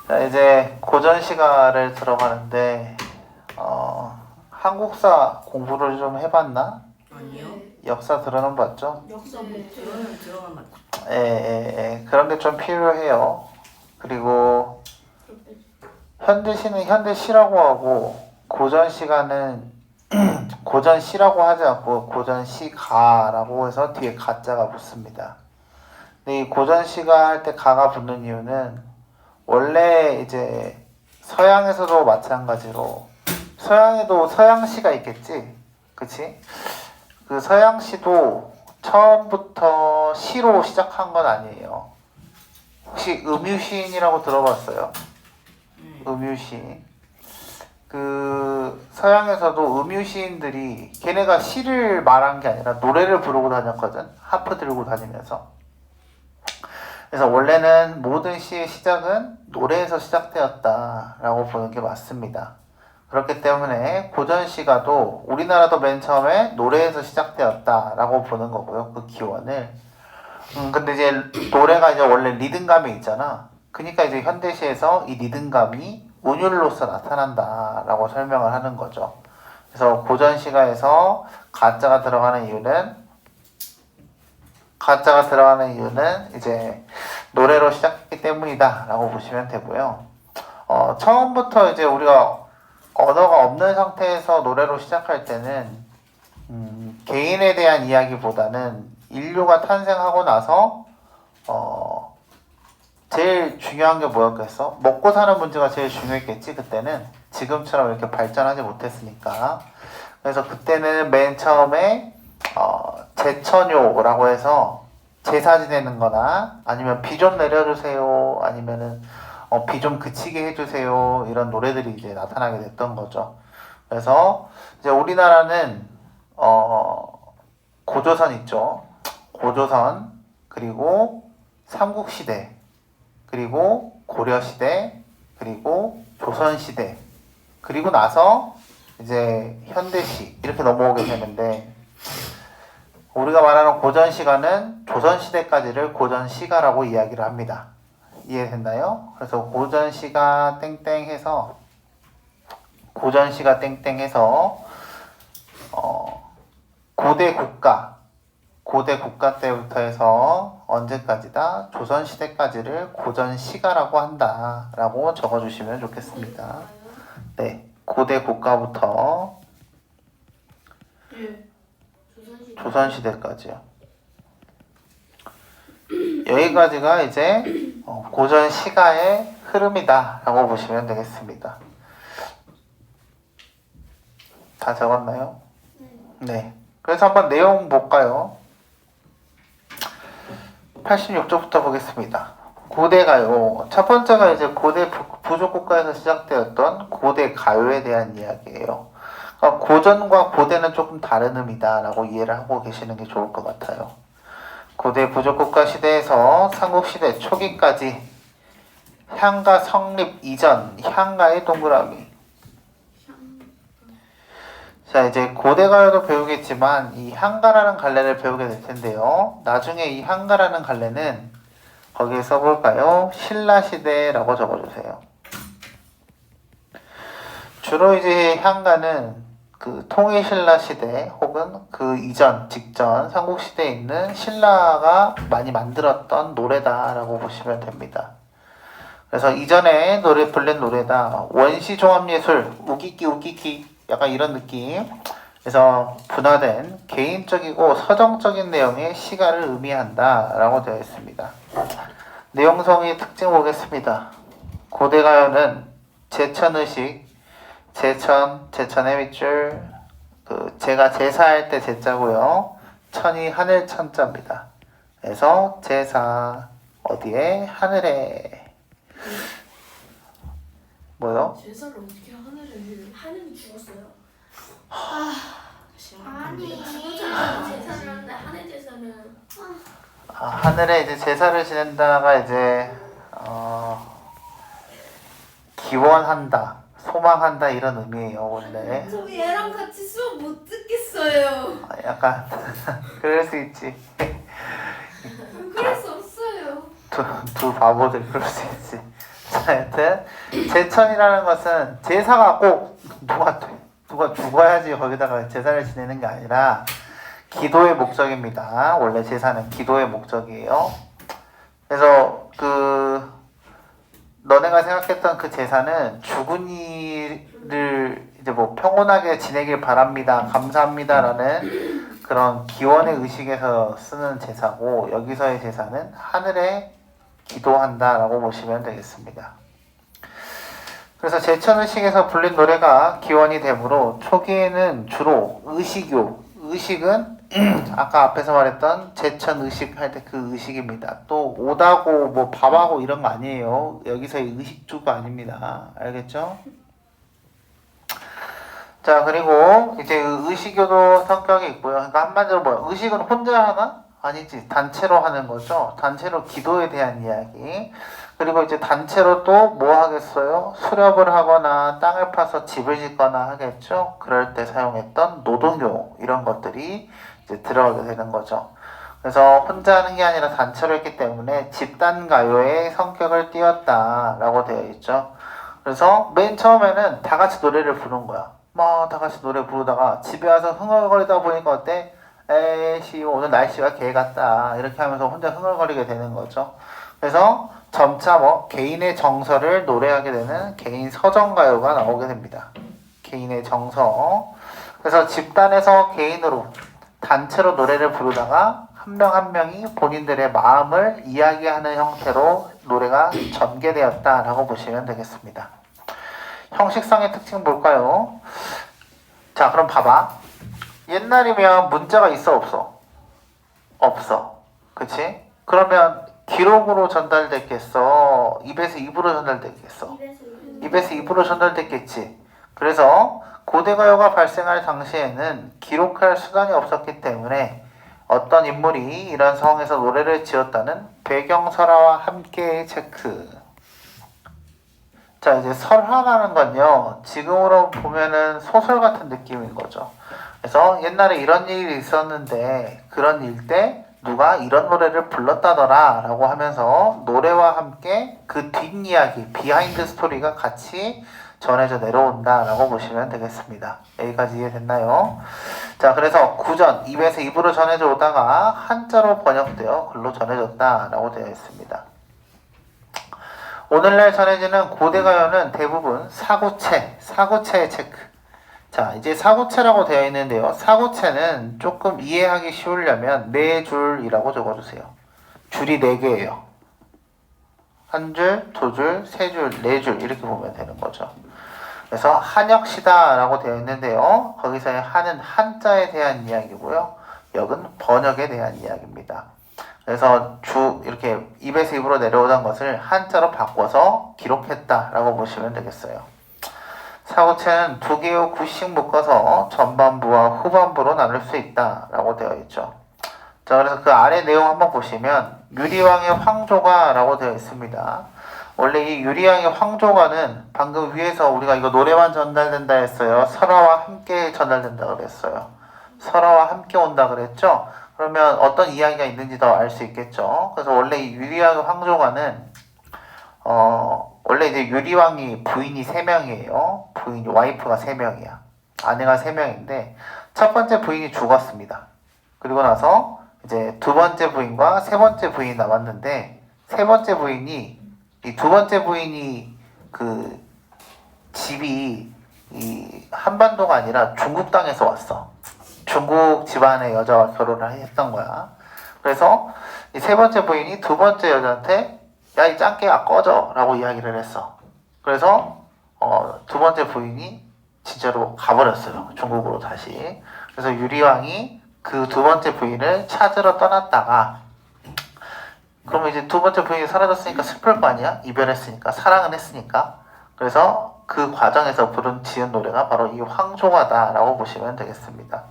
자, 이제 고전시가를 들어가는데 한국사 공부를 좀 해봤나? 아니요. 역사 들어는 봤죠? 역사 네. 못 들어만 맞죠. 그런 게 좀 필요해요. 그리고 현대시는 현대시라고 하고 고전시가는 고전시라고 하지 않고 고전시가라고 해서 뒤에 가자가 붙습니다. 근데 이 고전시가 할 때 가가 붙는 이유는 원래 이제 서양에서도 마찬가지로 서양에도 서양시가 있겠지? 그치? 그 서양시도 처음부터 시로 시작한 건 아니에요. 혹시 음유시인이라고 들어봤어요? 음유시인. 그 서양에서도 음유시인들이 걔네가 시를 말한 게 아니라 노래를 부르고 다녔거든. 하프 들고 다니면서. 그래서 원래는 모든 시의 시작은 노래에서 시작되었다라고 보는 게 맞습니다. 그렇기 때문에 고전시가도 우리나라도 맨 처음에 노래에서 시작되었다라고 보는 거고요. 그 기원을. 근데 이제 노래가 이제 원래 리듬감이 있잖아. 그러니까 이제 현대시에서 이 리듬감이 운율로서 나타난다라고 설명을 하는 거죠. 그래서 고전시가에서 가짜가 들어가는 이유는 이제 노래로 시작했기 때문이다라고 보시면 되고요. 처음부터 이제 우리가 언어가 없는 상태에서 노래로 시작할 때는 개인에 대한 이야기보다는 인류가 탄생하고 나서 제일 중요한 게 뭐였겠어? 먹고 사는 문제가 제일 중요했겠지. 그때는 지금처럼 이렇게 발전하지 못했으니까. 그래서 그때는 맨 처음에 제천요라고 해서 제사 지내는 거나 아니면 비 좀 내려주세요, 아니면은 비 좀 그치게 해주세요, 이런 노래들이 이제 나타나게 됐던 거죠. 그래서 이제 우리나라는 고조선 있죠. 고조선, 그리고 삼국시대, 그리고 고려시대, 그리고 조선시대, 그리고 나서 이제 현대시 이렇게 넘어오게 되는데, 우리가 말하는 고전시가는 조선시대까지를 고전시가라고 이야기를 합니다. 이해됐나요? 그래서 고전시가 땡땡해서 고대 국가 때부터 해서 언제까지다? 조선시대까지를 고전시가라고 한다라고 적어주시면 좋겠습니다. 네, 고대 국가부터 예. 조선시대까지요. 여기까지가 이제 고전시가의 흐름이다라고 보시면 되겠습니다. 다 적었나요? 네. 그래서 한번 내용 볼까요? 86쪽부터 보겠습니다. 고대가요. 첫 번째가 이제 고대 부족국가에서 시작되었던 고대 가요에 대한 이야기예요. 그러니까 고전과 고대는 조금 다른 의미다라고 이해를 하고 계시는 게 좋을 것 같아요. 고대 부족국가 시대에서 삼국시대 초기까지 향가 성립 이전, 향가의 동그라미. 자, 이제 고대가요도 배우겠지만 이 향가라는 갈래를 배우게 될 텐데요. 나중에 이 향가라는 갈래는 거기에 써볼까요? 신라시대라고 적어주세요. 주로 이제 향가는 그 통일신라 시대 혹은 그 이전, 직전 삼국시대에 있는 신라가 많이 만들었던 노래다라고 보시면 됩니다. 그래서 이전에 불린 노래다. 원시종합예술, 우기기 약간 이런 느낌. 그래서 분화된 개인적이고 서정적인 내용의 시가를 의미한다라고 되어 있습니다. 내용성의 특징 보겠습니다. 고대가요는 제천의식, 제천의 밑줄, 제가 제사할 때 제자고요. 천이 하늘 천자입니다. 그래서 제사 어디에? 하늘에. 뭐요? 제사를 어떻게 하늘에 하늘이 죽었어요. 아니 제사를 하는데 하늘 제사는 하늘에 이제 제사를 지낸다가 이제 기원한다, 소망한다 이런 의미예요 원래. 저 얘랑 같이 수업 못 듣겠어요. 약간 그럴 수 있지. 그럴 수 없어요. 두 바보들 그럴 수 있지. 자, 하여튼 제천이라는 것은 제사가 꼭 누가 죽어야지 거기다가 제사를 지내는 게 아니라 기도의 목적입니다. 원래 제사는 기도의 목적이에요. 그래서 너네가 생각했던 그 제사는 죽은 이를 이제 뭐 평온하게 지내길 바랍니다, 감사합니다라는 그런 기원의 의식에서 쓰는 제사고, 여기서의 제사는 하늘에 기도한다라고 보시면 되겠습니다. 그래서 제천의식에서 불린 노래가 기원이 되므로 초기에는 주로 의식은 아까 앞에서 말했던 제천의식 할 때 그 의식입니다. 또 오다고 뭐 밥하고 이런 거 아니에요. 여기서의 의식주가 아닙니다. 알겠죠? 자, 그리고 이제 의식교도 성격이 있고요. 그러니까 한마디로 뭐야? 의식은 혼자 하나? 아니지. 단체로 하는 거죠. 단체로 기도에 대한 이야기. 그리고 이제 단체로 또 뭐 하겠어요? 수렵을 하거나 땅을 파서 집을 짓거나 하겠죠. 그럴 때 사용했던 노동요 이런 것들이 이제 들어가게 되는 거죠. 그래서 혼자 하는 게 아니라 단체로 했기 때문에 집단 가요의 성격을 띄었다라고 되어 있죠. 그래서 맨 처음에는 다 같이 노래를 부른 거야. 막 다 같이 노래 부르다가 집에 와서 흥얼거리다 보니까 어때? 에이씨 오늘 날씨가 개 같다 이렇게 하면서 혼자 흥얼거리게 되는 거죠. 그래서 점차 개인의 정서를 노래하게 되는 개인 서정가요가 나오게 됩니다. 개인의 정서. 그래서 집단에서 개인으로 단체로 노래를 부르다가 한 명 한 명이 본인들의 마음을 이야기하는 형태로 노래가 전개되었다라고 보시면 되겠습니다. 형식상의 특징 볼까요? 자, 그럼 봐봐. 옛날이면 문자가 있어 없어? 없어. 그치? 그러면 기록으로 전달됐겠어? 입에서 입으로 전달됐겠어? 입에서 입으로 전달됐겠지. 그래서 고대가요가 발생할 당시에는 기록할 수단이 없었기 때문에 어떤 인물이 이런 상황에서 노래를 지었다는 배경설화와 함께의 체크. 자, 이제 설화라는 건요, 지금으로 보면은 소설 같은 느낌인 거죠. 그래서 옛날에 이런 일이 있었는데 그런 일 때 누가 이런 노래를 불렀다더라 라고 하면서 노래와 함께 그 뒷이야기, 비하인드 스토리가 같이 전해져 내려온다 라고 보시면 되겠습니다. 여기까지 이해됐나요? 자, 그래서 구전, 입에서 입으로 전해져 오다가 한자로 번역되어 글로 전해졌다 라고 되어 있습니다. 오늘날 전해지는 고대가요는 대부분 사구체의 체크. 자, 이제 사구체라고 되어 있는데요. 사구체는 조금 이해하기 쉬우려면 네 줄이라고 적어주세요. 줄이 4개예요. 한 줄, 두 줄, 세 줄, 네 줄 이렇게 보면 되는 거죠. 그래서 한역시다라고 되어 있는데요. 거기서의 한은 한자에 대한 이야기고요. 역은 번역에 대한 이야기입니다. 그래서 이렇게 입에서 입으로 내려오던 것을 한자로 바꿔서 기록했다라고 보시면 되겠어요. 사고체는 2개의 구씩 묶어서 전반부와 후반부로 나눌 수 있다라고 되어 있죠. 자, 그래서 그 아래 내용 한번 보시면 유리왕의 황조가라고 되어 있습니다. 원래 이 유리왕의 황조가는 방금 위에서 우리가 이거 노래만 전달된다 했어요. 설화와 함께 전달된다 그랬어요. 설화와 함께 온다 그랬죠. 그러면 어떤 이야기가 있는지 더 알 수 있겠죠. 그래서 원래 이 유리왕의 황조가는 원래 이제 유리왕이 부인이 3명이에요. 부인이 와이프가 3명이야. 아내가 3명인데 첫 번째 부인이 죽었습니다. 그리고 나서 이제 두 번째 부인과 세 번째 부인이 남았는데 세 번째 부인이 이 두 번째 부인이 그 집이 이 한반도가 아니라 중국 땅에서 왔어. 중국 집안의 여자와 결혼을 했던 거야. 그래서 이 세 번째 부인이 두 번째 여자한테 야, 이 짱깨야 꺼져 라고 이야기를 했어. 그래서 두 번째 부인이 진짜로 가버렸어요. 중국으로 다시. 그래서 유리왕이 그 두 번째 부인을 찾으러 떠났다가 그러면 이제 두 번째 부인이 사라졌으니까 슬플 거 아니야? 이별했으니까. 사랑은 했으니까. 그래서 그 과정에서 지은 노래가 바로 이 황조가다라고 보시면 되겠습니다.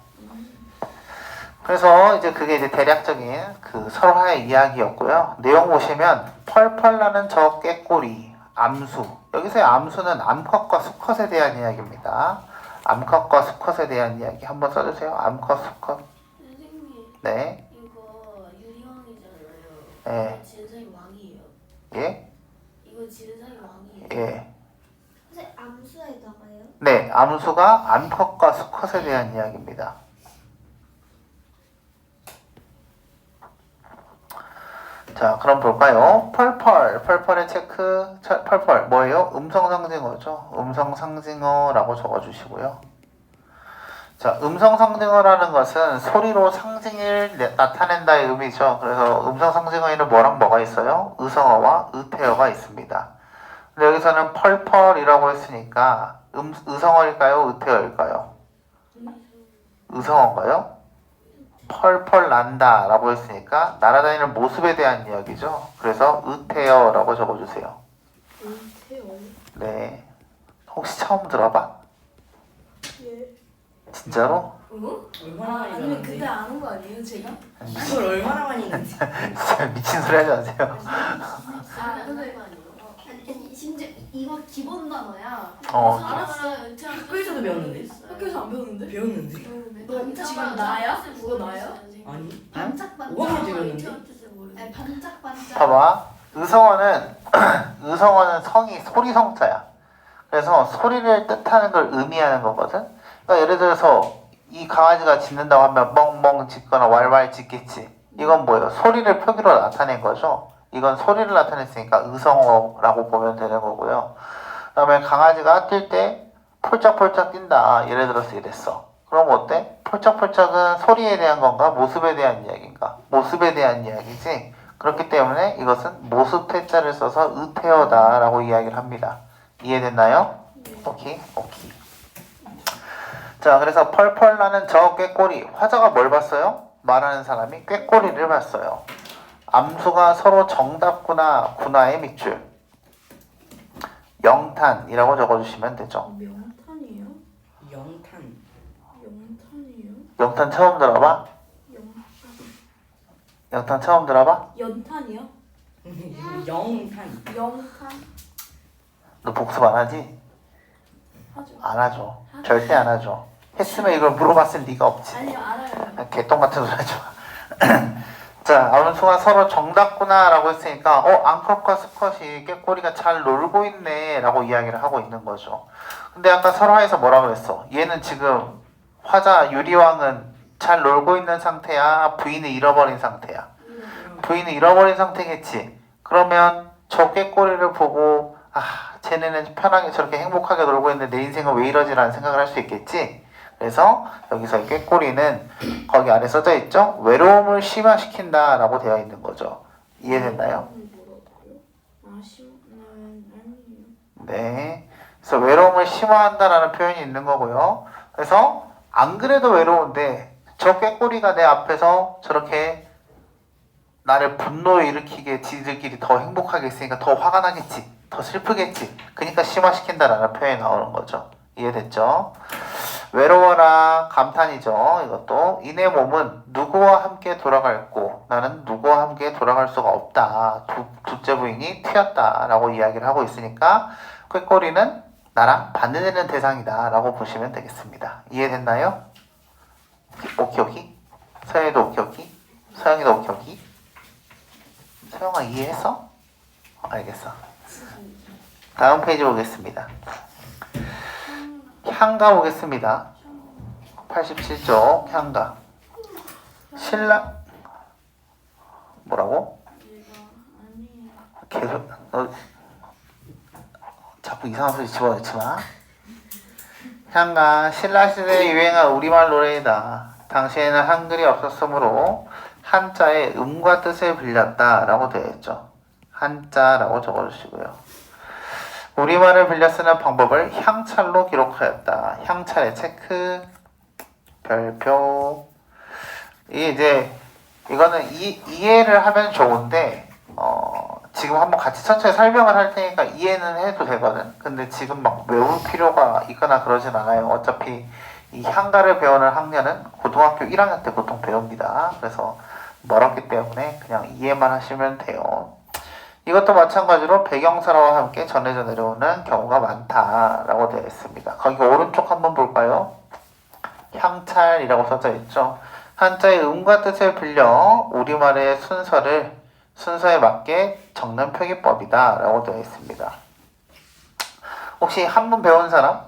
그래서 이제 그게 이제 대략적인 그 설화의 이야기였고요. 내용 보시면 펄펄 나는 저 깨꼬리, 암수. 여기서의 암수는 암컷과 수컷에 대한 이야기입니다. 암컷과 수컷에 대한 이야기 한번 써주세요. 암컷, 수컷. 선생님, 네. 이거 유리왕이잖아요. 네. 진사이 왕이에요. 예? 이거 진사이 왕이에요. 예. 선생님 암수에다가요? 네, 암수가 암컷과 수컷에 대한 이야기입니다. 자, 그럼 볼까요? 펄펄의 체크. 펄펄 뭐예요? 음성 상징어죠. 음성 상징어라고 적어주시고요. 자, 음성 상징어라는 것은 소리로 상징을 나타낸다의 의미죠. 그래서 음성 상징어에는 뭐랑 뭐가 있어요? 의성어와 의태어가 있습니다. 근데 여기서는 펄펄이라고 했으니까 의성어일까요? 의태어일까요? 의성어인가요? 펄펄 난다 라고 했으니까 날아다니는 모습에 대한 이야기죠. 그래서 의태어라고 적어주세요. 태요. 네. 혹시 처음 들어봐? 예. 진짜로? 얼마나 많이 아니면 배웠는데? 그때 아는 거 아니에요 제가? 이걸 얼마나 많이 했는지. 진짜 미친 소리 하지 마세요. 선생님 아니 심지어 이거 기본 단어야. 어. 알았어요. 학교에서도 배웠는데? 학교에서 안 배웠는데? 배웠는데? 너 지금 나야? 그거 나야? 아니. 반짝반짝. 5학년 때 배웠는데? 아니 반짝반짝. 봐봐. 의성어는 성이 소리성자야. 그래서 소리를 뜻하는 걸 의미하는 거거든. 그러니까 예를 들어서 이 강아지가 짖는다고 하면 멍멍 짖거나 왈왈 짖겠지. 이건 뭐예요? 소리를 표기로 나타낸 거죠. 이건 소리를 나타냈으니까 의성어라고 보면 되는 거고요. 그 다음에 강아지가 뛸 때 폴짝폴짝 뛴다. 예를 들어서 이랬어. 그럼 어때? 폴짝폴짝은 소리에 대한 건가? 모습에 대한 이야기인가? 모습에 대한 이야기지. 그렇기 때문에 이것은 모습 태자를 써서 의태어다 라고 이야기를 합니다. 이해됐나요? 오케이. 자, 그래서 펄펄 나는 저 꾀꼬리. 화자가 뭘 봤어요? 말하는 사람이 꾀꼬리를 봤어요. 암수가 서로 정답구나, 구나의 밑줄. 영탄이라고 적어주시면 되죠. 명탄이에요? 영탄. 영탄이에요? 영탄 처음 들어봐? 영탄 처음 들어봐? 연탄이요? 영탄. 영탄 너 복습 안 하지? 하죠. 안 하죠. 절대 안 하죠. 했으면 이걸 물어봤을 리가 없지. 아니요 알아요. 개똥 같은 소리 하지 마. 자, 암수가 서로 정답구나 라고 했으니까 암컷과 수컷이 꾀꼬리가 잘 놀고 있네 라고 이야기를 하고 있는 거죠. 근데 아까 설화에서 뭐라고 했어? 얘는 지금 화자 유리왕은 잘 놀고 있는 상태야? 부인을 잃어버린 상태야? 부인을 잃어버린 상태겠지. 그러면 저 꾀꼬리를 보고 쟤네는 편하게 저렇게 행복하게 놀고 있는데 내 인생은 왜 이러지라는 생각을 할 수 있겠지. 그래서 여기서 꾀꼬리는 거기 안에 써져 있죠. 외로움을 심화시킨다 라고 되어 있는 거죠. 이해됐나요? 아니에요. 네. 그래서 외로움을 심화한다라는 표현이 있는 거고요. 그래서 안 그래도 외로운데 저 꾀꼬리가 내 앞에서 저렇게 나를 분노에 일으키게 지들끼리 더 행복하게 있으니까 더 화가 나겠지. 더 슬프겠지. 그러니까 심화시킨다라는 표현이 나오는 거죠. 이해됐죠? 외로워라 감탄이죠. 이것도 이내 몸은 누구와 함께 돌아갈고 나는 누구와 함께 돌아갈 수가 없다. 둘째 부인이 튀었다 라고 이야기를 하고 있으니까 꾀꼬리는 나랑 반대되는 대상이다 라고 보시면 되겠습니다. 이해됐나요? 오키오키? 서영이도 오키오키? 서영이도 오키오키? 서영아 이해했어? 알겠어. 다음 페이지 보겠습니다. 향가 보겠습니다. 87쪽 향가. 신랑 뭐라고? 계속 너 자꾸 이상한 소리 집어넣지 마. 향가 신라시대에 유행한 우리말 노래이다. 당시에는 한글이 없었으므로 한자의 음과 뜻을 빌렸다 라고 되어 있죠. 한자라고 적어주시고요. 우리말을 빌려 쓰는 방법을 향찰로 기록하였다. 향찰의 체크, 별표. 이거는 이해를 하면 좋은데, 지금 한번 같이 천천히 설명을 할 테니까 이해는 해도 되거든. 근데 지금 막 외울 필요가 있거나 그러진 않아요. 어차피 이 향가를 배우는 학년은 고등학교 1학년 때 보통 배웁니다. 그래서 멀었기 때문에 그냥 이해만 하시면 돼요. 이것도 마찬가지로 배경사라와 함께 전해져 내려오는 경우가 많다라고 되어 있습니다. 거기 오른쪽 한번 볼까요? 향찰이라고 써져 있죠. 한자의 음과 뜻을 빌려 우리말의 순서에 맞게 적는 표기법이다 라고 되어 있습니다. 혹시 한문 배운 사람?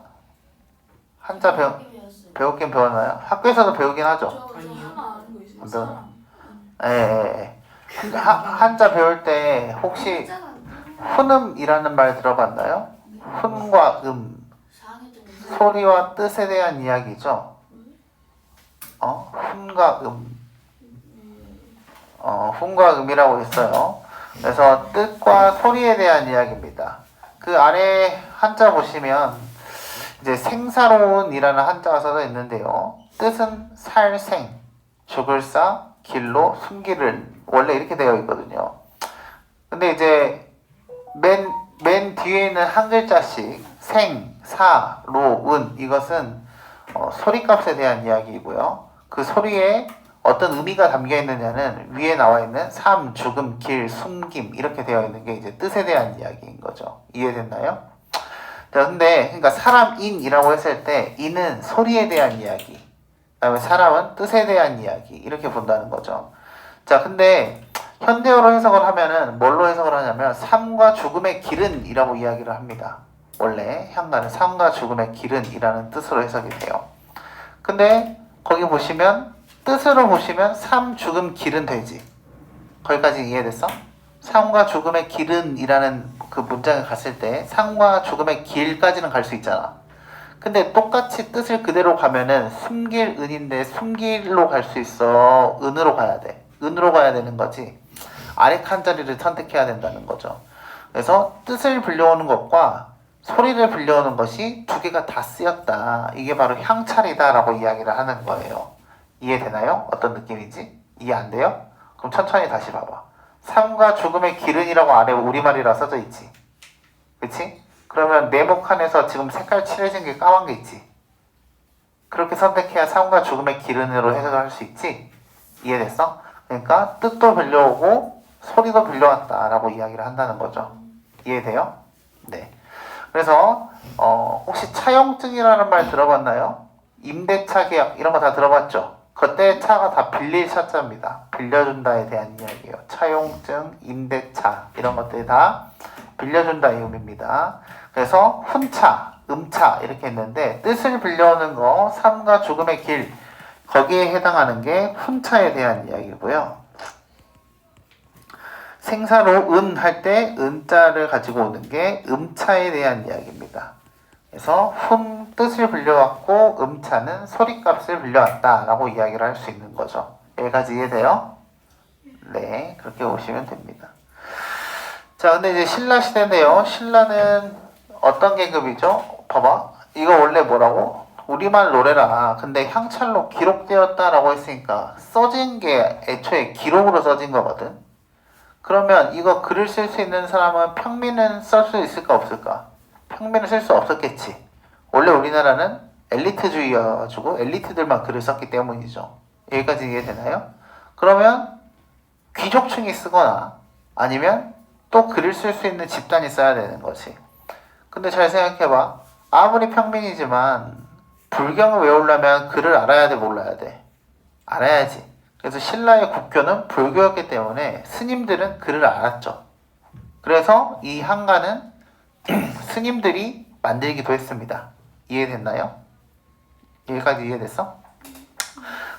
한자 배우긴 배웠나요? 학교에서도 배우긴 하죠. 저 아니요. 하나 아는 거 있어요. 안 배워? 사람. 예, 예, 예. 한자 배울 때 혹시 훈음이라는 말 들어봤나요? 훈과 소리와 뜻에 대한 이야기죠. 훈과 훈과 음이라고 있어요. 그래서 뜻과 소리에 대한 이야기입니다. 그 아래 한자 보시면 이제 생사로운이라는 한자가 써져 있는데요. 뜻은 살생, 죽을 사, 길로, 숨기를 원래 이렇게 되어 있거든요. 근데 이제 맨 뒤에 있는 한 글자씩 생, 사, 로, 은 이것은 소리값에 대한 이야기이고요. 그 소리에 어떤 의미가 담겨 있느냐는 위에 나와 있는 삶, 죽음, 길, 숨김 이렇게 되어 있는 게 이제 뜻에 대한 이야기인 거죠. 이해됐나요? 자, 근데 그러니까 사람인이라고 했을 때 인은 소리에 대한 이야기, 그다음에 사람은 뜻에 대한 이야기 이렇게 본다는 거죠. 자, 근데 현대어로 해석을 하면은 뭘로 해석을 하냐면 삶과 죽음의 길은이라고 이야기를 합니다. 원래 향가는 삶과 죽음의 길은이라는 뜻으로 해석이 돼요. 근데 거기 보시면 뜻으로 보시면 삶, 죽음, 길은 되지. 거기까지 이해됐어? 삶과 죽음의 길은이라는 그 문장에 갔을 때 삶과 죽음의 길까지는 갈 수 있잖아. 근데 똑같이 뜻을 그대로 가면은 숨길 은인데 숨길로 갈 수 있어. 은으로 가야 돼. 은으로 가야 되는 거지. 아래 칸자리를 선택해야 된다는 거죠. 그래서 뜻을 불려오는 것과 소리를 불려오는 것이 두 개가 다 쓰였다. 이게 바로 향찰이다라고 이야기를 하는 거예요. 이해되나요? 어떤 느낌인지? 이해 안 돼요? 그럼 천천히 다시 봐봐. 삶과 죽음의 길은이라고 아래 우리말이라 써져 있지. 그치? 그러면 네모칸에서 지금 색깔 칠해진 게 까만 게 있지. 그렇게 선택해야 삶과 죽음의 길은으로 해석을 할 수 있지. 이해됐어? 그러니까 뜻도 빌려오고 소리도 빌려왔다라고 이야기를 한다는 거죠. 이해돼요? 네. 그래서 혹시 차용증이라는 말 들어봤나요? 임대차 계약 이런 거 다 들어봤죠? 그때 차가 다 빌릴 차자입니다. 빌려준다에 대한 이야기예요. 차용증, 임대차 이런 것들이 다 빌려준다 이 의미입니다. 그래서 훈차, 음차 이렇게 했는데 뜻을 빌려오는 거 삶과 죽음의 길 거기에 해당하는 게 훈차에 대한 이야기고요. 생사로 은 할 때 은자를 가지고 오는 게 음차에 대한 이야기입니다. 그래서 훈 뜻을 빌려왔고 음차는 소리값을 빌려왔다라고 이야기를 할 수 있는 거죠. 여기까지 이해돼요? 네, 그렇게 보시면 됩니다. 자, 근데 이제 신라 시대인데요. 신라는 어떤 계급이죠? 봐봐. 이거 원래 뭐라고? 우리말 노래라. 근데 향찰로 기록되었다라고 했으니까 써진 게 애초에 기록으로 써진 거거든. 그러면 이거 글을 쓸 수 있는 사람은 평민은 쓸 수 있을까 없을까? 평민은 쓸 수 없었겠지. 원래 우리나라는 엘리트주의여가지고 엘리트들만 글을 썼기 때문이죠. 여기까지 이해되나요? 그러면 귀족층이 쓰거나 아니면 또 글을 쓸 수 있는 집단이 써야 되는 거지. 근데 잘 생각해봐. 아무리 평민이지만 불경을 외우려면 글을 알아야 돼, 몰라야 돼? 알아야지. 그래서 신라의 국교는 불교였기 때문에 스님들은 글을 알았죠. 그래서 이 한가는 스님들이 만들기도 했습니다. 이해됐나요? 여기까지 이해됐어?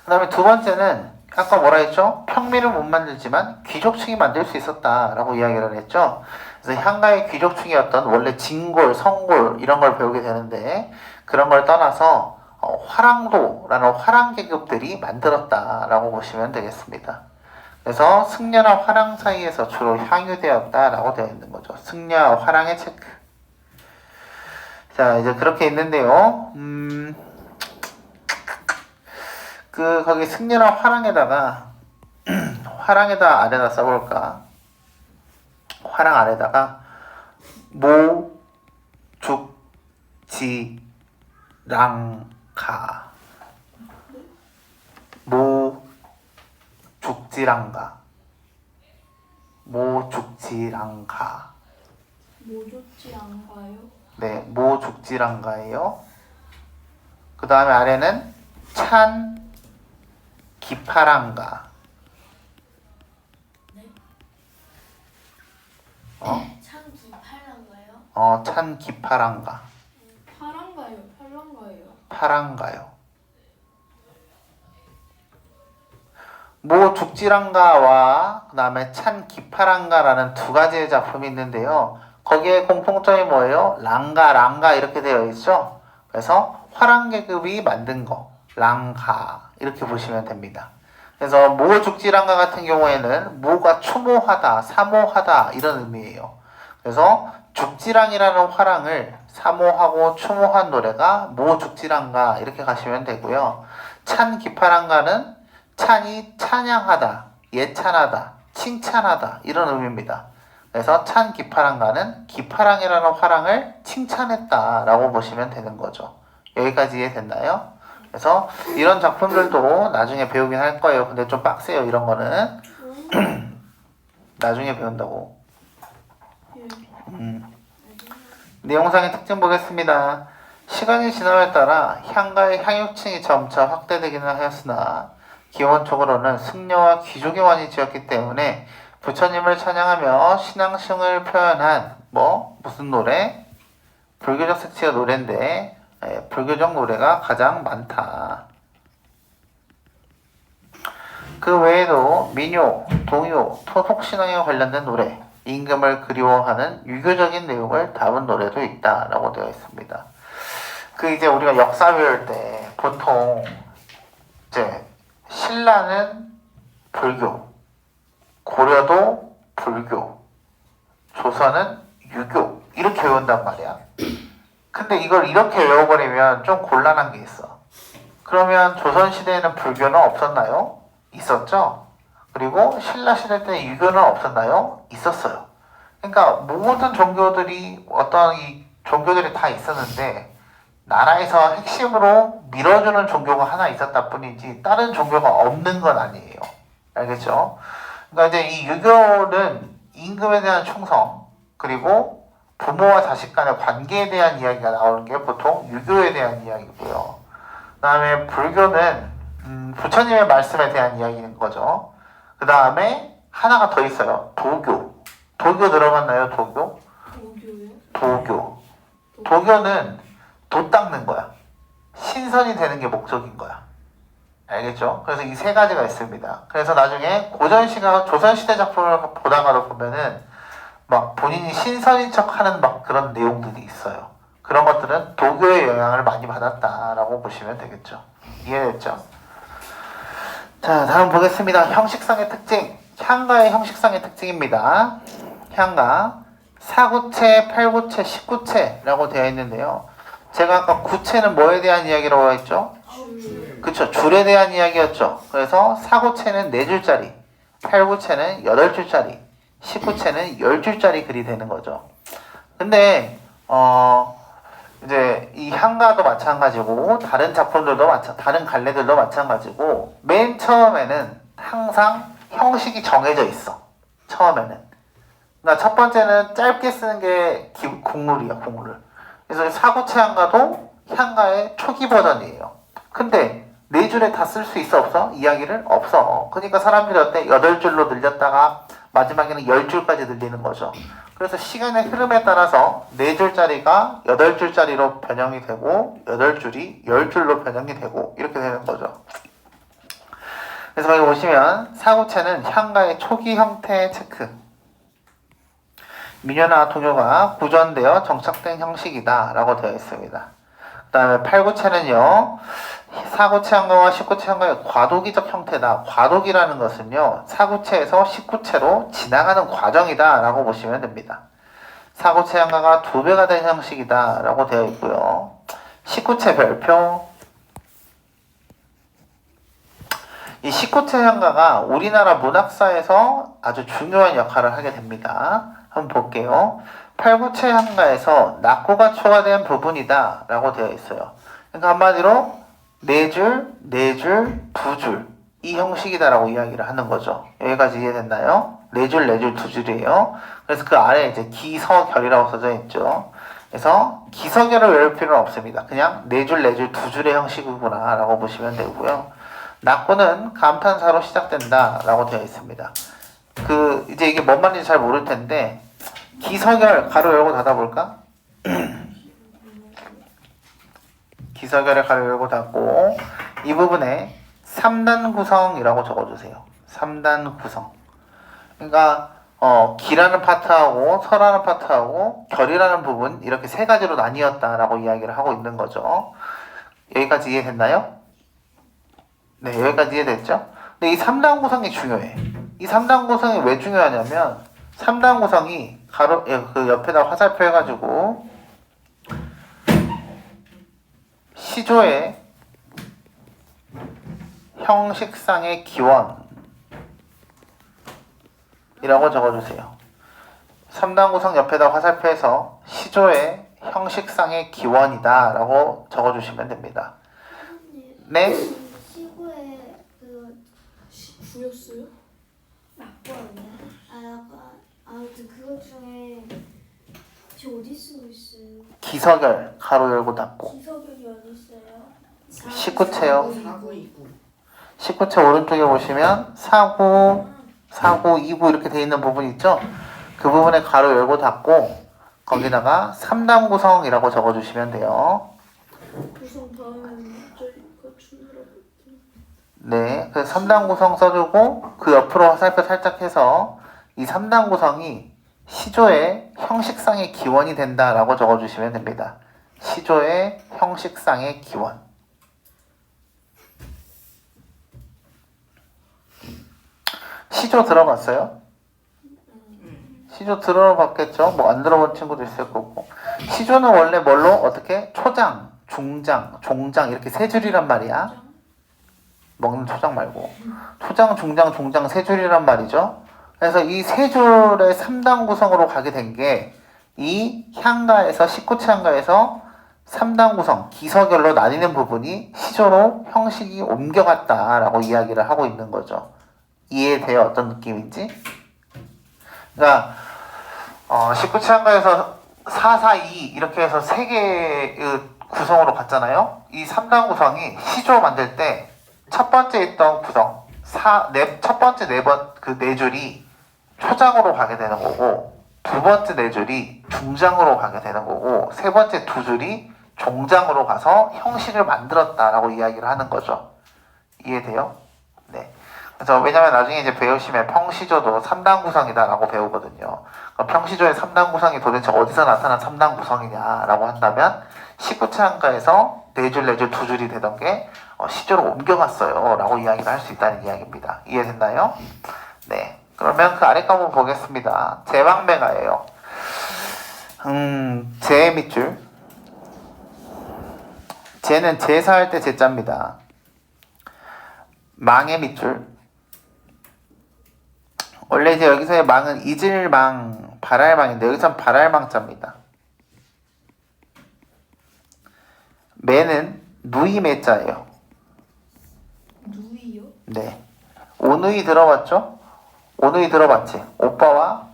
그 다음에 두 번째는 아까 뭐라 했죠? 평민은 못 만들지만 귀족층이 만들 수 있었다라고 이야기를 했죠. 그래서 향가의 귀족층이었던 원래 진골, 성골 이런 걸 배우게 되는데 그런 걸 떠나서 화랑도라는 화랑계급들이 만들었다라고 보시면 되겠습니다. 그래서 승려나 화랑 사이에서 주로 향유되었다라고 되어 있는 거죠. 승려와 화랑의 체크. 자, 이제 그렇게 있는데요. 거기 승려나 화랑에다가 화랑에다 아래다 써볼까? 화랑 아래다가 모, 죽, 지, 랑, 가. 모, 죽지랑가. 모, 죽지랑가. 뭐 좋지 않가요? 네, 모, 죽지랑가예요. 그 다음에 아래는 찬, 기파랑가. 네? 어? 창기 팔란가요? 찬 기파란가. 파란가요? 팔랑가요? 파란가요. 모 죽지란가와 그 다음에 찬 기파란가라는 두 가지의 작품이 있는데요. 거기에 공통점이 뭐예요? 랑가 이렇게 되어 있죠. 그래서 화랑계급이 만든 거 랑가 이렇게 보시면 됩니다. 그래서 모 죽지란가 같은 경우에는 모가 추모하다, 사모하다 이런 의미예요. 그래서 죽지랑이라는 화랑을 사모하고 추모한 노래가 모 죽지랑가 이렇게 가시면 되고요. 찬 기파랑가는 찬이 찬양하다, 예찬하다, 칭찬하다 이런 의미입니다. 그래서 찬 기파랑가는 기파랑이라는 화랑을 칭찬했다라고 보시면 되는 거죠. 여기까지 이해됐나요? 그래서 이런 작품들도 나중에 배우긴 할 거예요. 근데 좀 빡세요. 이런 거는 나중에 배운다고. 내용상의 특징 보겠습니다. 시간이 지남에 따라 향가의 향유층이 점차 확대되기는 하였으나 기본적으로는 승려와 귀족의 원이 지었기 때문에 부처님을 찬양하며 신앙심을 표현한 무슨 노래? 불교적 색채의 노래인데 불교적 노래가 가장 많다. 그 외에도 민요, 동요, 토속신앙에 관련된 노래, 임금을 그리워하는 유교적인 내용을 담은 노래도 있다라고 되어 있습니다. 이제 우리가 역사 배울 때 보통 이제 신라는 불교, 고려도 불교, 조선은 유교 이렇게 외운단 말이야. 근데 이걸 이렇게 외워버리면 좀 곤란한 게 있어. 그러면 조선시대에는 불교는 없었나요? 있었죠? 그리고 신라시대 때 유교는 없었나요? 있었어요. 그러니까 모든 종교들이 어떤 이 종교들이 다 있었는데 나라에서 핵심으로 밀어주는 종교가 하나 있었다 뿐이지 다른 종교가 없는 건 아니에요. 알겠죠? 그러니까 이제 이 유교는 임금에 대한 충성 그리고 부모와 자식 간의 관계에 대한 이야기가 나오는 게 보통 유교에 대한 이야기고요. 그 다음에 불교는 부처님의 말씀에 대한 이야기인 거죠. 그 다음에 하나가 더 있어요. 도교. 도교 들어봤나요? 도교? 도교요? 도교는 도 닦는 거야. 신선이 되는 게 목적인 거야. 알겠죠? 그래서 이 세 가지가 있습니다. 그래서 나중에 고전시가 조선시대 작품을 보다가도 보면은 막 본인이 신선인 척 하는 막 그런 내용들이 있어요. 그런 것들은 도교의 영향을 많이 받았다라고 보시면 되겠죠. 이해됐죠? 자, 다음 보겠습니다. 형식상의 특징. 향가의 형식상의 특징입니다. 향가. 사구체, 팔구체, 십구체라고 되어 있는데요. 제가 아까 구체는 뭐에 대한 이야기라고 했죠? 그쵸, 줄에 대한 이야기였죠. 그래서 사구체는 4줄짜리, 팔구체는 8줄짜리, 십구체는 10줄짜리 글이 되는 거죠. 근데 이제 이 향가도 마찬가지고 다른 작품들도 다른 갈래들도 마찬가지고 맨 처음에는 항상 형식이 정해져 있어. 처음에는. 그러니까 첫 번째는 짧게 쓰는 게 국룰이야, 국룰. 그래서 사구체 향가도 향가의 초기 버전이에요. 근데 4줄에 다 쓸 수 있어 없어? 이야기를 없어. 그러니까 사람들이 어때? 8줄로 늘렸다가 마지막에는 10줄까지 늘리는 거죠. 그래서 시간의 흐름에 따라서 4줄짜리가 8줄짜리로 변형이 되고 8줄이 10줄로 변형이 되고 이렇게 되는 거죠. 그래서 여기 보시면 사구체는 향가의 초기 형태의 체크. 민요나 동요가 구전되어 정착된 형식이다 라고 되어 있습니다. 그 다음에 팔구체는요, 사구체 향가와 십구체 향가의 과도기적 형태다. 과도기라는 것은요, 사구체에서 십구체로 지나가는 과정이다 라고 보시면 됩니다. 사구체 향가가 2배가 된 형식이다 라고 되어 있고요. 십구체 별표. 이 십구체 향가가 우리나라 문학사에서 아주 중요한 역할을 하게 됩니다. 한번 볼게요. 팔구체 향가에서 낙고가 초과된 부분이다 라고 되어 있어요. 그러니까 한마디로 4줄, 4줄, 2줄 이 형식이다 라고 이야기를 하는 거죠. 여기까지 이해됐나요? 4줄, 4줄, 2줄이에요. 그래서 그 아래에 이제 기서결이라고 써져 있죠. 그래서 기서결을 외울 필요는 없습니다. 그냥 4줄, 4줄, 2줄의 형식이구나 라고 보시면 되고요. 낙고는 감탄사로 시작된다 라고 되어 있습니다. 이제 이게 뭔 말인지 잘 모를 텐데, 기서결, 가로 열고 닫아볼까? 기서결에 가로 열고 닫고 이 부분에 3단 구성이라고 적어주세요. 3단 구성. 그러니까 기라는 파트하고 설하는 파트하고 결이라는 부분 이렇게 세 가지로 나뉘었다라고 이야기를 하고 있는 거죠. 여기까지 이해됐나요? 네, 여기까지 이해됐죠? 근데 이 3단 구성이 중요해. 이 3단 구성이 왜 중요하냐면 3단 구성이 가로 그 옆에다 화살표 해가지고 시조의 형식상의 기원이라고 적어주세요. 3단 구성 옆에다 화살표해서 시조의 형식상의 기원이다 라고 적어주시면 됩니다. 네? 시구에 그 구였어요? 낙과였나? 약간 아무튼 그것 중에 저 어디 쓰고 있어요? 기서결 가로 열고 닫고 기석이 어디 있어요? 19채요. 4929. 19채 오른쪽에 보시면 사구 29 이렇게 돼 있는 부분 있죠? 그 부분에 가로 열고 닫고 거기다가 3단 구성이라고 적어주시면 돼요. 구성 다음에는 저희가 주느라고 네, 그 3단 구성 써주고 그 옆으로 화살표 살짝 해서 이 3단 구성이 시조의 형식상의 기원이 된다라고 적어주시면 됩니다. 시조의 형식상의 기원. 시조 들어봤어요? 시조 들어봤겠죠? 뭐 안 들어본 친구도 있을 거고. 시조는 원래 뭘로 어떻게 초장, 중장, 종장 이렇게 세 줄이란 말이야. 먹는 초장 말고 초장, 중장, 종장 세 줄이란 말이죠. 그래서 이 세 줄의 3단 구성으로 가게 된 게 이 향가에서 19채 향가에서 3단 구성, 기서결로 나뉘는 부분이 시조로 형식이 옮겨갔다라고 이야기를 하고 있는 거죠. 이해돼요? 어떤 느낌인지? 그러니까 19채 향가에서 4, 4, 2 이렇게 해서 세 개의 구성으로 갔잖아요. 이 3단 구성이 시조 만들 때 첫 번째 있던 구성, 첫 번째 네 줄이 초장으로 가게 되는 거고, 두 번째 네 줄이 중장으로 가게 되는 거고, 세 번째 두 줄이 종장으로 가서 형식을 만들었다라고 이야기를 하는 거죠. 이해돼요? 네. 그래서 왜냐면 나중에 이제 배우시면 평시조도 3단 구성이다라고 배우거든요. 그럼 평시조의 3단 구성이 도대체 어디서 나타난 3단 구성이냐라고 한다면 19채 한가에서 네 줄, 네 줄, 두 줄이 되던 게 시조로 옮겨갔어요 라고 이야기를 할 수 있다는 이야기입니다. 이해됐나요? 네. 그러면 그 아래 거 한번 보겠습니다. 제방매가예요. 제 밑줄. 제는 제사할 때 제자입니다. 망의 밑줄. 원래 이제 여기서의 망은 이질망, 발할망인데 여기선 발할망자입니다. 매는 누이매자예요. 누이요? 네. 오누이 들어봤죠? 오누이 들어봤지? 오빠와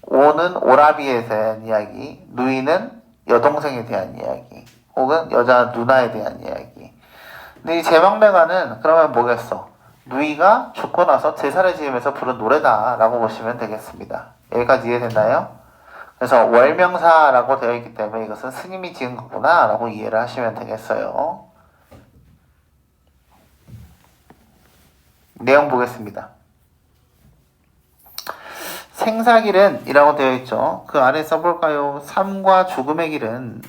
오는 오라비에 대한 이야기, 누이는 여동생에 대한 이야기, 혹은 여자 누나에 대한 이야기. 근데 이 제방매가는 그러면 뭐겠어? 누이가 죽고 나서 제사를 지으면서 부른 노래다라고 보시면 되겠습니다. 여기까지 이해됐나요? 그래서 월명사라고 되어 있기 때문에 이것은 스님이 지은 거구나 라고 이해를 하시면 되겠어요. 내용 보겠습니다. 생사길은 이라고 되어 있죠. 그 아래 써볼까요? 삶과 죽음의 길은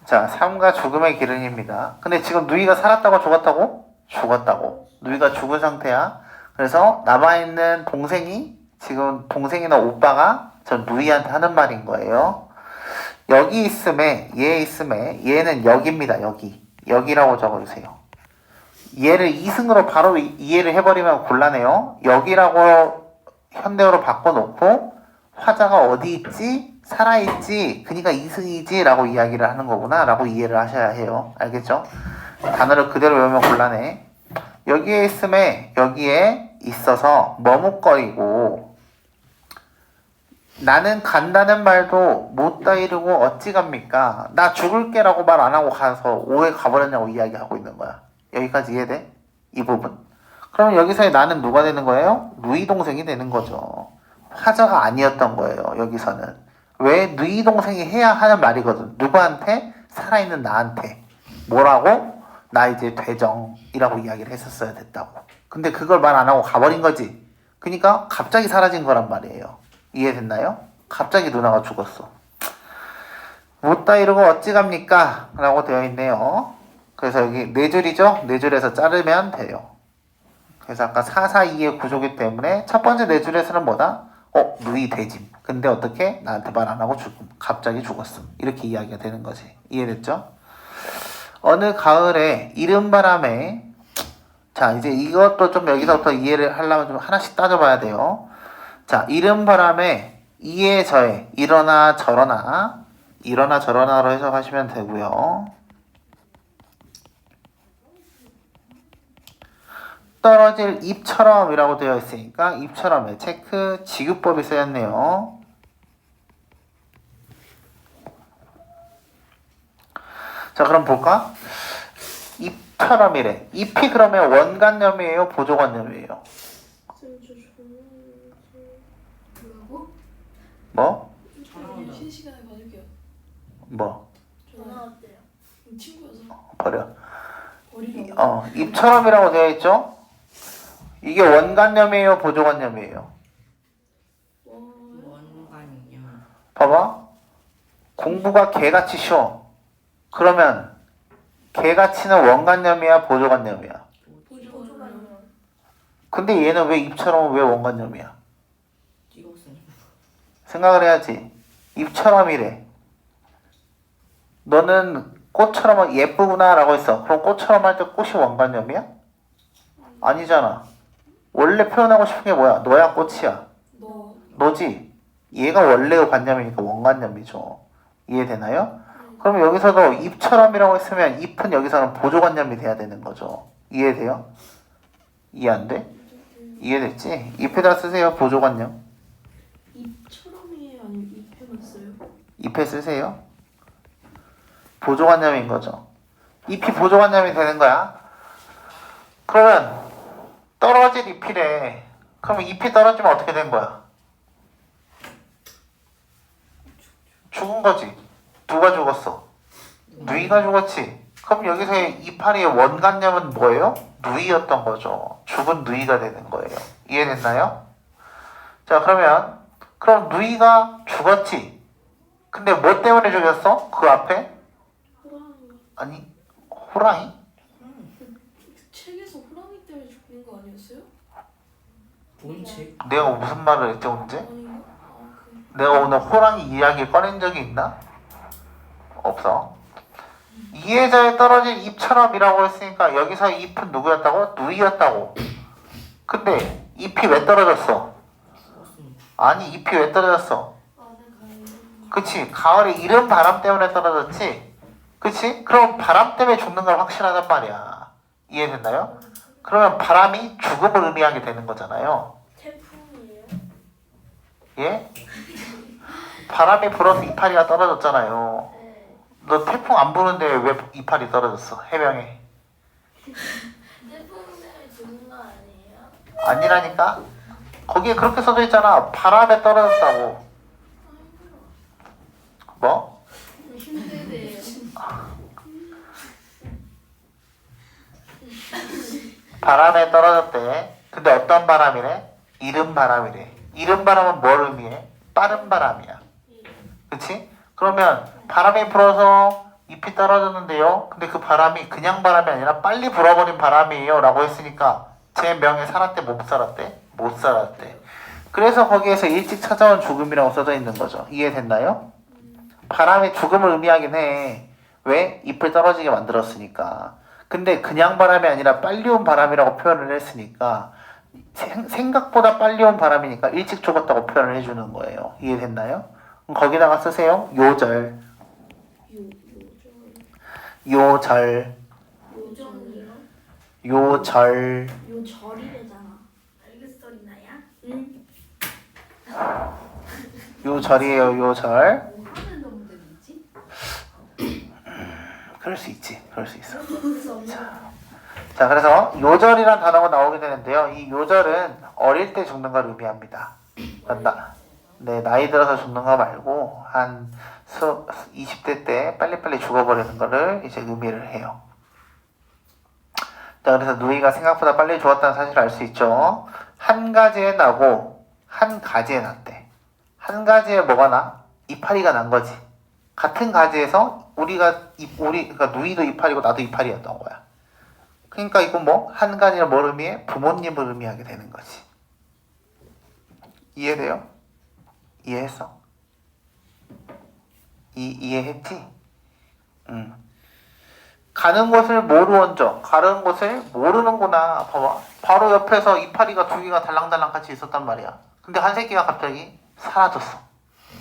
자, 삶과 죽음의 길은입니다. 근데 지금 누이가 살았다고 죽었다고? 죽었다고. 누이가 죽은 상태야. 그래서 남아있는 동생이 지금 동생이나 오빠가 저 누이한테 하는 말인 거예요. 여기 있음에 얘 있음에 얘는 여기입니다. 여기라고 적어주세요. 얘를 이승으로 바로 이해를 해버리면 곤란해요. 여기라고 현대어로 바꿔놓고 화자가 어디 있지? 살아있지? 그니까 이승이지? 라고 이야기를 하는 거구나 라고 이해를 하셔야 해요. 알겠죠? 단어를 그대로 외우면 곤란해. 여기에 있음에 여기에 있어서 머뭇거리고 나는 간다는 말도 못다 이르고 어찌 갑니까? 나 죽을게 라고 말 안 하고 가서 오해 가버렸냐고 이야기하고 있는 거야. 여기까지 이해돼? 이 부분. 그럼 여기서의 나는 누가 되는 거예요? 누이 동생이 되는 거죠. 화자가 아니었던 거예요. 여기서는. 왜? 누이 동생이 해야 하는 말이거든. 누구한테? 살아있는 나한테. 뭐라고? 나 이제 되정이라고 이야기를 했었어야 됐다고. 근데 그걸 말 안 하고 가버린 거지. 그러니까 갑자기 사라진 거란 말이에요. 이해됐나요? 갑자기 누나가 죽었어. 못다 이러고 어찌갑니까? 라고 되어 있네요. 그래서 여기 네 줄이죠? 네 줄에서 자르면 돼요. 그래서 아까 442의 구조기 때문에 첫 번째 네 줄에서는 뭐다? 누이 대짐. 근데 어떻게? 나한테 말 안 하고 죽음. 갑자기 죽었음. 이렇게 이야기가 되는 거지. 이해됐죠? 어느 가을에 이른 바람에 자 이제 이것도 좀 여기서부터 이해를 하려면 좀 하나씩 따져봐야 돼요. 자 이른 바람에 이에 저에 이러나 저러나로 해석하시면 되고요. 떨어질 잎처럼 이라고 되어 있으니까 잎처럼의 체크 지급법이 쓰였네요. 자 그럼 볼까? 잎처럼이래. 잎이 그러면 원관념이에요? 보조관념이에요? 뭐라고? 뭐? 저는 실시간에 받을게요. 뭐? 전화 어때요? 친구여서 버려. 버리라고. 잎처럼이라고 되어 있죠? 이게 원관념이에요? 보조관념이에요? 원관념. 봐봐. 공부가 개같이 쉬워. 그러면 개같이는 원관념이야? 보조관념이야? 보조관념. 근데 얘는 왜 잎처럼은 왜 원관념이야? 찍었으니. 생각을 해야지. 잎처럼이래. 너는 꽃처럼 예쁘구나 라고 했어. 그럼 꽃처럼 할 때 꽃이 원관념이야? 아니잖아. 원래 표현하고 싶은 게 뭐야? 너야 꽃이야. 너. 너지? 얘가 원래의 관념이니까 원관념이죠. 이해되나요? 그럼 여기서도 잎처럼이라고 했으면 잎은 여기서는 보조관념이 돼야 되는 거죠. 이해돼요? 이해 안 돼? 이해됐지? 잎에다 쓰세요. 보조관념. 입처럼이에요? 아니면 입에만 써요? 잎에 쓰세요. 보조관념인 거죠. 잎이 보조관념이 되는 거야. 그러면 떨어질 잎이래. 그러면 잎이 떨어지면 어떻게 된 거야? 죽은 거지. 누가 죽었어? 누이가 죽었지. 그럼 여기서의 이파리의 원관념은 뭐예요? 누이였던 거죠. 죽은 누이가 되는 거예요. 이해됐나요? 자 그럼 누이가 죽었지. 근데 뭐 때문에 죽였어? 그 앞에? 호랑이. 아니 호랑이? 그 책에서 호랑이 때문에 죽는 거 아니었어요? 본 책? 내가 무슨 말을 했지 언제? 아닌가? 내가 오늘 호랑이 이야기 꺼낸 적이 있나? 없어. 이해자에 떨어진 잎처럼이라고 했으니까 여기서 잎은 누구였다고? 누이였다고. 근데 잎이 왜 떨어졌어? 찍었으니. 아니 잎이 왜 떨어졌어? 안에 가요. 그치 가을에 이른 바람 때문에 떨어졌지? 그치? 그럼 바람 때문에 죽는 건 확실하단 말이야. 이해됐나요? 그러면 바람이 죽음을 의미하게 되는 거잖아요. 태풍이에요? 예? 바람이 불어서 이파리가 떨어졌잖아요. 네. 너 태풍 안 부는데 왜 이파리 떨어졌어? 해명해. 태풍 때문에 죽는 거 아니에요? 아니라니까? 거기에 그렇게 써져 있잖아. 바람에 떨어졌다고. 뭐? 힘들대요. 바람에 떨어졌대. 근데 어떤 바람이래? 이른 바람이래. 이른 바람은 뭘 의미해? 빠른 바람이야. 그치? 그러면 바람이 불어서 잎이 떨어졌는데요. 근데 그 바람이 그냥 바람이 아니라 빨리 불어버린 바람이에요. 라고 했으니까 제 명예 살았대? 못 살았대? 못 살았대. 그래서 거기에서 일찍 찾아온 죽음이라고 써져 있는 거죠. 이해됐나요? 바람이 죽음을 의미하긴 해. 왜? 잎을 떨어지게 만들었으니까. 근데 그냥 바람이 아니라 빨리 온 바람이라고 표현을 했으니까 생각보다 빨리 온 바람이니까 일찍 죽었다고 표현을 해주는 거예요. 이해됐나요? 그럼 거기다가 쓰세요. 요절. 요절. 요정이요? 요절. 요절이래잖아. 알겠어리나야? 응. 요절이에요. 요절. 하는 놈들이지? 그럴 수 있지. 그럴 수 있어. 그래서 엄마. 자, 그래서 요절이란 단어가 나오게 되는데요. 이 요절은 어릴 때 죽는 걸 의미합니다. 그러니까 네, 나이 들어서 죽는 거 말고 한 20대 때 빨리빨리 죽어버리는 거를 이제 의미를 해요. 자, 그래서 누이가 생각보다 빨리 죽었다는 사실을 알 수 있죠. 한 가지에 나고 한 가지에 났대. 한 가지에 뭐가 나? 이파리가 난 거지. 같은 가지에서 그러니까 누이도 이파리고 나도 이파리였던 거야. 그러니까 이건 뭐 한 가지를 뭘 의미해? 부모님을 의미하게 되는 거지. 이해돼요? 이해했어? 이해했지? 가는 곳을 모르원저. 가는 곳을 모르는구나. 봐봐. 바로 옆에서 이파리가 두 개가 달랑달랑 같이 있었단 말이야. 근데 한 새끼가 갑자기 사라졌어.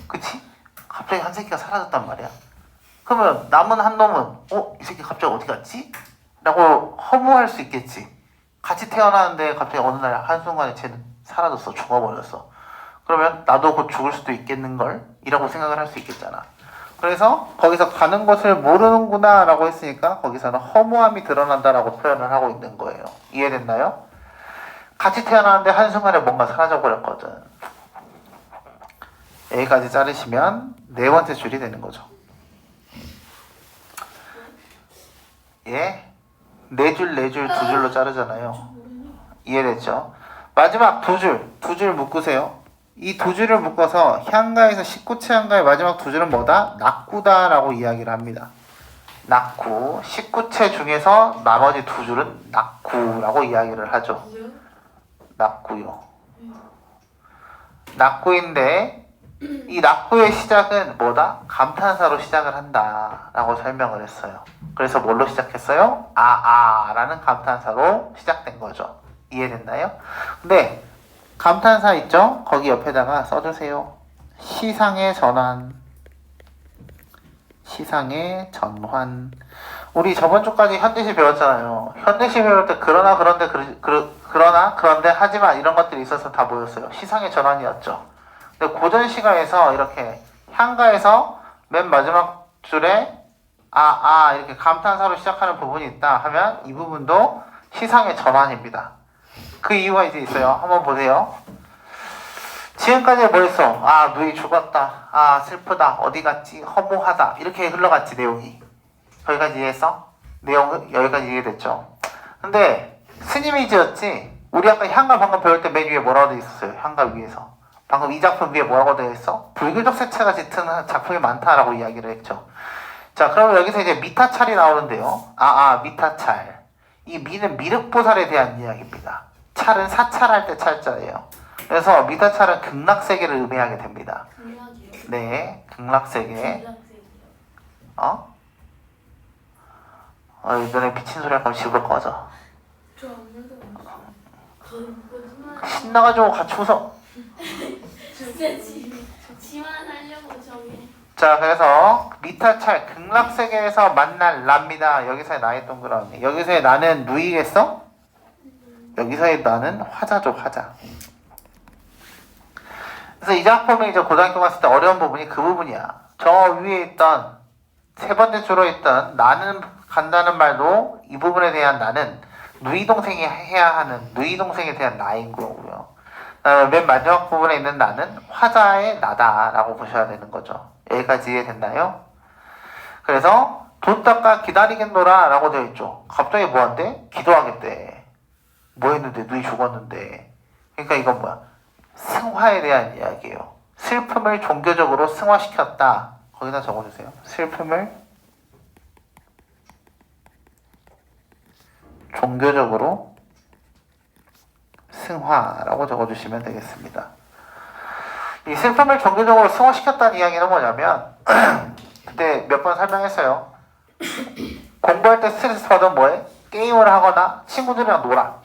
그치? 갑자기 한 새끼가 사라졌단 말이야. 그러면 남은 한 놈은 이 새끼 갑자기 어디 갔지? 라고 허무할 수 있겠지. 같이 태어나는데 갑자기 어느 날 한순간에 쟤는 사라졌어. 죽어버렸어. 그러면 나도 곧 죽을 수도 있겠는걸? 이라고 생각을 할 수 있겠잖아. 그래서 거기서 가는 곳을 모르는구나 라고 했으니까 거기서는 허무함이 드러난다라고 표현을 하고 있는 거예요. 이해됐나요? 같이 태어나는데 한순간에 뭔가 사라져버렸거든. 여기까지 자르시면 네 번째 줄이 되는 거죠. 예? 네 줄, 네 줄, 두 줄로 자르잖아요. 이해됐죠? 마지막 두 줄 묶으세요. 이 두 줄을 묶어서 향가에서 19채 향가의 마지막 두 줄은 뭐다? 낙구다라고 이야기를 합니다. 낙구. 19채 중에서 나머지 두 줄은 낙구라고 이야기를 하죠. 낙구요. 낙구인데 이 낙구의 시작은 뭐다? 감탄사로 시작을 한다라고 설명을 했어요. 그래서 뭘로 시작했어요? 라는 감탄사로 시작된 거죠. 이해됐나요? 근데 감탄사 있죠? 거기 옆에다가 써주세요. 시상의 전환. 시상의 전환. 우리 저번 주까지 현대시 배웠잖아요. 현대시 배울 때 그러나 그런데 하지만 이런 것들이 있어서 다 모였어요. 시상의 전환이었죠. 근데 고전 시가에서 이렇게 향가에서 맨 마지막 줄에 이렇게 감탄사로 시작하는 부분이 있다 하면 이 부분도 시상의 전환입니다. 그 이유가 이제 있어요. 한번 보세요. 지금까지 뭐 했어? 누이 죽었다. 슬프다. 어디 갔지? 허무하다. 이렇게 흘러갔지, 내용이. 거기까지 이해했어? 내용 여기까지 이해됐죠? 근데 스님이 지었지? 우리 아까 향가 방금 배울 때 맨 위에 뭐라고 돼 있었어요? 향가 위에서. 방금 이 작품 위에 뭐라고 되어 있어? 불교적 색채가 짙은 작품이 많다라고 이야기를 했죠. 자, 그럼 여기서 이제 미타찰이 나오는데요. 미타찰. 이 미는 미륵보살에 대한 이야기입니다. 찰은 사찰할 때 찰자예요. 그래서 미타찰은 극락세계를 의미하게 됩니다. 극락이요? 네, 극락세계. 너네 미친 소리 할 거면 집으로 꺼져. 저 아무래도 거짓말. 신나가지고 같이 웃어. 진짜 지만 하려고 저기. 자, 그래서 미타찰 극락세계에서 만날 나입니다. 여기서의 나의 동그라미. 여기서의 나는 누이겠어? 여기서의 나는 화자죠, 화자. 그래서 이 작품이 이제 고등학교 갔을 때 어려운 부분이 그 부분이야. 저 위에 있던 세 번째 줄로 있던 나는 간다는 말도 이 부분에 대한 나는 누이 동생이 해야 하는 누이 동생에 대한 나인 거고요. 맨 마지막 부분에 있는 나는 화자의 나다라고 보셔야 되는 거죠. 여기까지 이해됐나요? 그래서 돈 닦아 기다리겠노라 라고 되어 있죠. 갑자기 뭐한대? 기도하겠대. 뭐 했는데? 누이 죽었는데. 그러니까 이건 뭐야? 승화에 대한 이야기예요. 슬픔을 종교적으로 승화시켰다. 거기다 적어주세요. 슬픔을 종교적으로 승화라고 적어주시면 되겠습니다. 이 슬픔을 종교적으로 승화시켰다는 이야기는 뭐냐면 그때 몇 번 설명했어요. 공부할 때 스트레스 받으면 뭐해? 게임을 하거나 친구들이랑 놀아.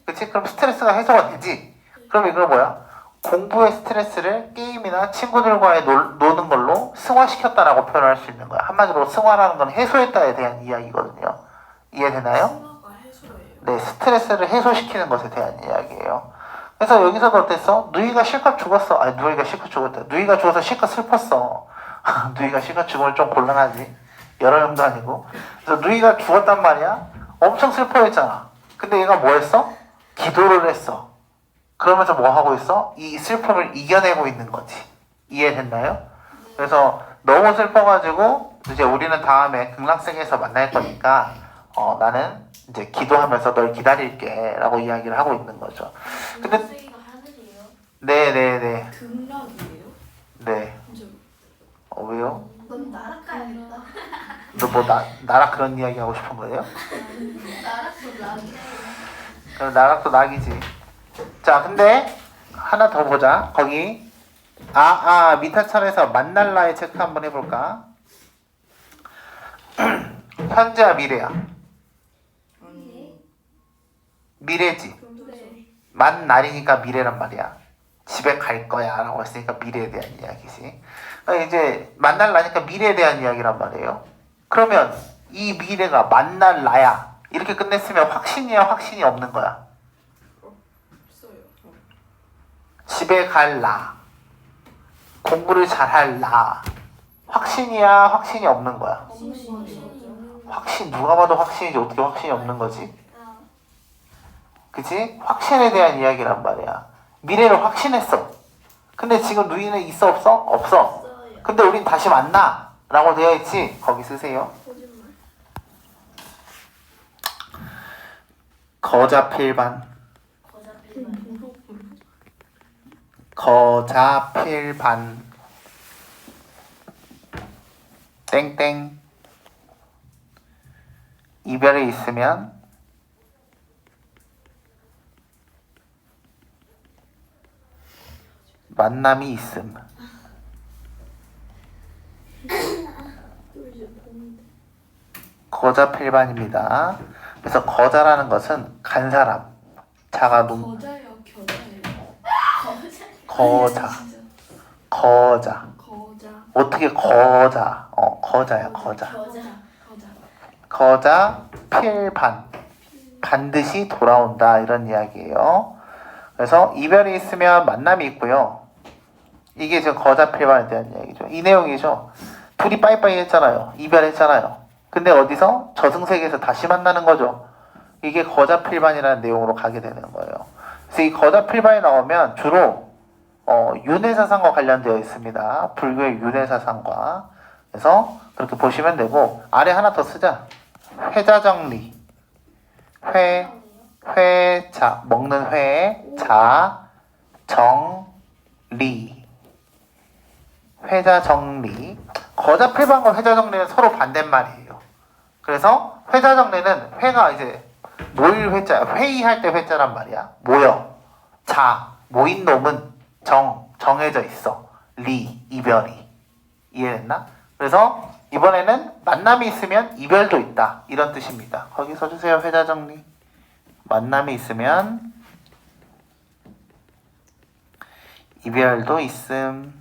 그치? 그럼 스트레스가 해소가 되지? 그럼 이거 뭐야? 공부의 스트레스를 게임이나 친구들과의 노는 걸로 승화시켰다라고 표현할 수 있는 거야. 한마디로 승화라는 건 해소했다에 대한 이야기거든요. 이해되나요? 승화가 해소예요. 네, 스트레스를 해소시키는 것에 대한 이야기예요. 그래서 여기서도 어땠어? 누이가 실컷 죽었어. 누이가 실컷 죽었다. 누이가 죽어서 실컷 슬펐어. 누이가 실컷 죽으면 좀 곤란하지. 여러 명도 아니고. 그래서 누이가 죽었단 말이야. 엄청 슬퍼했잖아. 근데 얘가 뭐 했어? 기도를 했어. 그러면서 뭐 하고 있어? 이 슬픔을 이겨내고 있는 거지. 이해됐나요? 그래서 너무 슬퍼가지고 이제 우리는 다음에 극락세계에서 만날 거니까 나는 이제 기도하면서 널 기다릴게 라고 이야기를 하고 있는 거죠. 근데 근데 하늘이에요. 네네네 극락이에요? 네. 진짜. 왜요? 넌 나락 가야겠다. 너 뭐 나락 그런 이야기 하고 싶은 거예요? 나락도 나락. 그럼 나락도 낙이지. 자, 근데 하나 더 보자. 거기 미타천에서 만날라에 체크 한번 해볼까? 현재야 미래야? 아니 미래지. 네. 만날이니까 미래란 말이야. 집에 갈 거야 라고 했으니까 미래에 대한 이야기지. 이제 만날라니까 미래에 대한 이야기란 말이에요. 그러면 이 미래가 만날라야 이렇게 끝냈으면 확신이야 확신이 없는 거야? 없어요. 집에 갈 나, 공부를 잘할 나, 확신이야 확신이 없는 거야? 없는 거죠. 확신 누가 봐도 확신이지 어떻게 확신이 없는 거지? 아, 그치? 확신에 대한 이야기란 말이야. 미래를 확신했어. 근데 지금 누이는 있어 없어? 없어. 없어요. 근데 우린 다시 만나 라고 되어 있지? 거기 쓰세요. 거짓말. 거자필반. 거자필만. 거자필반. 땡땡. 이별이 있으면 만남이 있음. 또 이제 봄인데. 거자필반입니다. 그래서 거자라는 것은 간 사람. 자가 눈 거자예요, 겨자예요. 거자. 진짜. 거자. 거자. 어떻게 거자? 거자야 거자. 겨자. 거자 필반. 반드시 돌아온다 이런 이야기예요. 그래서 이별이 있으면 만남이 있고요. 이게 지금 거자 필반에 대한 이야기죠. 이 내용이죠. 둘이 빠이빠이 했잖아요. 이별했잖아요. 근데 어디서? 저승세계에서 다시 만나는 거죠. 이게 거자 필반이라는 내용으로 가게 되는 거예요. 그래서 이 거자 필반이 나오면 주로 윤회사상과 관련되어 있습니다. 불교의 윤회사상과. 그래서 그렇게 보시면 되고 아래 하나 더 쓰자. 회자정리. 회자 먹는 회, 자, 정리. 회자정리. 거자필반과 회자정리는 서로 반대말이에요. 그래서 회자정리는 회가 이제 모일 회자야. 회의할 때 회자란 말이야. 모여. 자, 모인 놈은 정해져 있어. 리, 이별이. 이해됐나? 그래서 이번에는 만남이 있으면 이별도 있다. 이런 뜻입니다. 거기 써주세요. 회자정리. 만남이 있으면 이별도 있음.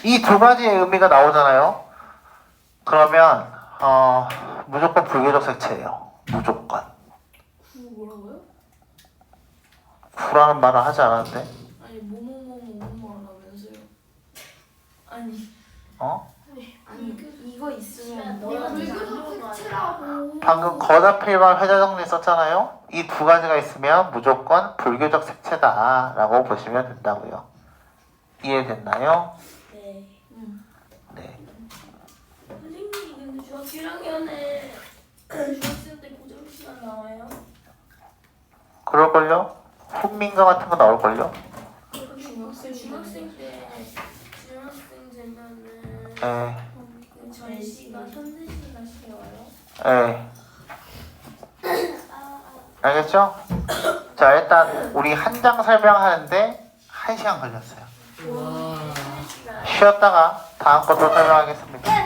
이 두 가지의 의미가 나오잖아요. 그러면 무조건 불교적 색채예요. 무조건. 그거 뭐라고요? 구라는 말을 하지 않았는데. 아니 뭐뭐뭐뭐뭐 하라면서요. 아니 아니 이거 있으면 뭐야, 뭐라든지 불교적 안 좋은 거 아니야? 색채라고. 방금 거자필반 회자정리 썼잖아요. 이 두 가지가 있으면 무조건 불교적 색채다 라고 보시면 된다고요. 이해됐나요? 네. 네. 선생님 근데 중학교 1학년에 중학생 때 고정 시간 나와요? 그럴걸요? 훈민가 같은 거 나올걸요? 중학생 되면은 네. 그 전시가 현대시가 시켜와요? 네. 알겠죠? 자, 일단 우리 한 장 설명하는데 1시간 걸렸어요. 와 쉬었다가 다음 거 또 설명하겠습니다.